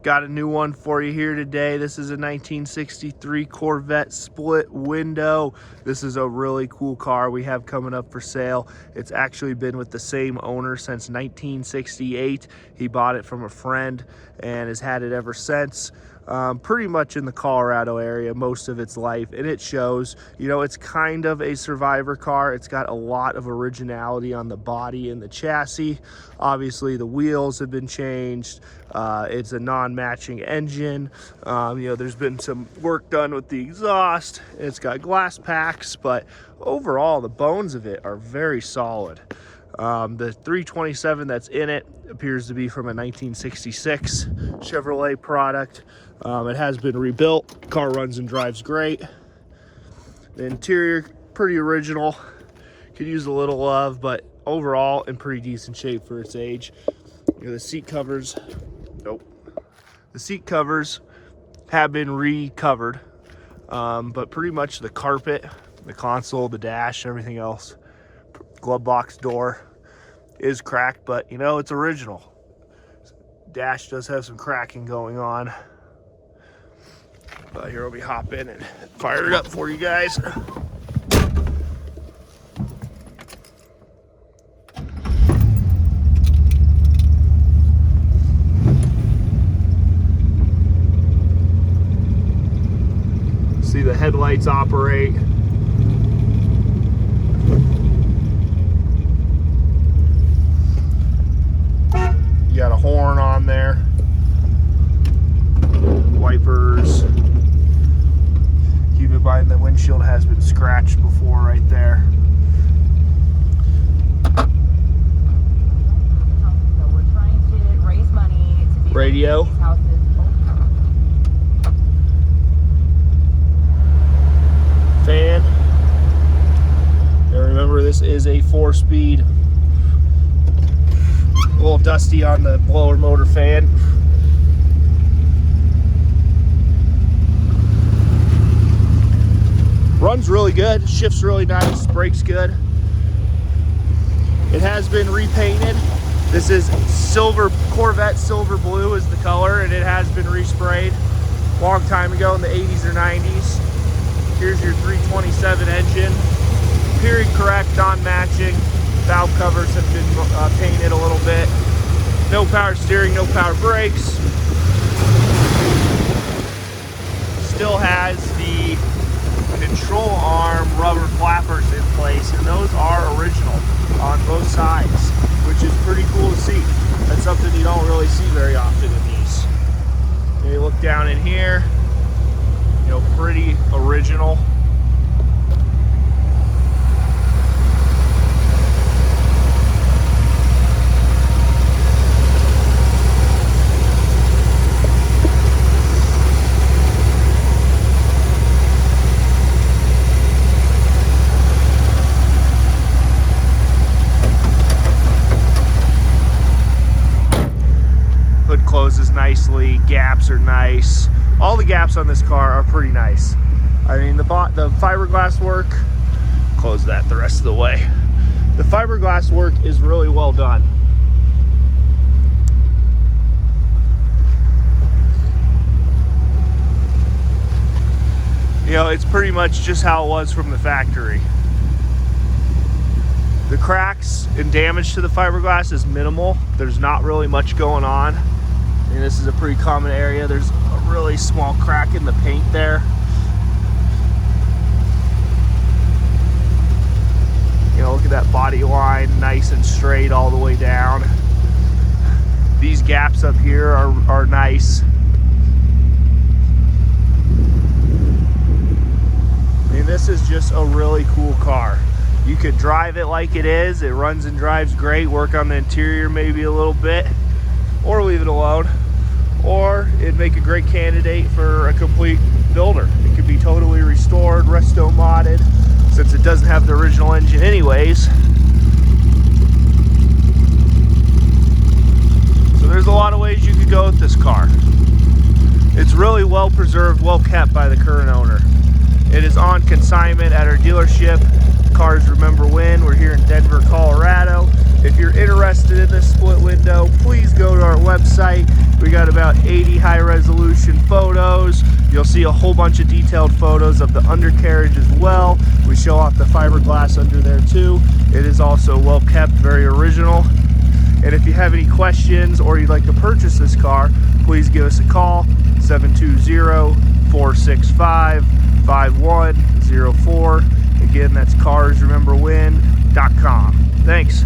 Got a new one for you here today. This is a 1963 Corvette split window. This is a really cool car we have coming up for sale. It's actually been with the same owner since 1968. He bought it from a friend and has had it ever since. Pretty much in the Colorado area most of its life, and it shows. You know, it's kind of a survivor car. It's got a lot of originality on the body and the chassis. Obviously the wheels have been changed. It's a non-matching engine. You know, there's been some work done with the exhaust. It's got glass packs, but overall the bones of it are very solid. The 327 that's in it appears to be from a 1966 Chevrolet product. It has been rebuilt. Car runs and drives great. The interior, pretty original. Could use a little love, but overall in pretty decent shape for its age. You know, the seat covers, the seat covers have been recovered, but pretty much the carpet, the console, the dash, everything else, glove box door is cracked, but you know, it's original. Dash does have some cracking going on. But here we hop in and fire it up for you guys. See the headlights operate. You got a horn on there. Wipers. Keep in mind the windshield has been scratched before right there. So we're trying to raise money to Radio. These houses. Fan. And remember, this is a 4-speed. A little dusty on the blower motor fan. Runs really good, shifts really nice, brakes good. It has been repainted. This is Corvette Silver Blue is the color, and it has been resprayed a long time ago in the 80s or 90s. Here's your 327 engine. Period correct, non-matching. Valve covers have been painted a little bit. No power steering, no power brakes. Still has the control arm rubber flappers in place, and those are original on both sides, which is pretty cool to see. That's something you don't really see very often in these. And you look down in here, you know, pretty original. Hood closes nicely, gaps are nice. All the gaps on this car are pretty nice. I mean, the fiberglass work, close that the rest of the way. The fiberglass work is really well done. You know, it's pretty much just how it was from the factory. The cracks and damage to the fiberglass is minimal. There's not really much going on. I mean, this is a pretty common area. There's a really small crack in the paint there. You know, look at that body line, nice and straight all the way down. These gaps up here are nice. I mean, this is just a really cool car. You could drive it like it is. It runs and drives great. Work on the interior maybe a little bit, or leave it alone. Or it'd make a great candidate for a complete builder. It could be totally restored, resto modded, since it doesn't have the original engine anyways. So there's a lot of ways you could go with this car. It's really well preserved, well kept by the current owner. It is on consignment at our dealership, Cars Remember When. We're here in Denver, Colorado. If you're interested in this split window, please go to our website. We got about 80 high resolution photos. You'll see a whole bunch of detailed photos of the undercarriage as well. We show off the fiberglass under there too. It is also well kept, very original. And if you have any questions or you'd like to purchase this car, please give us a call, 720-465-5104. Again, that's carsrememberwhen.com. Thanks.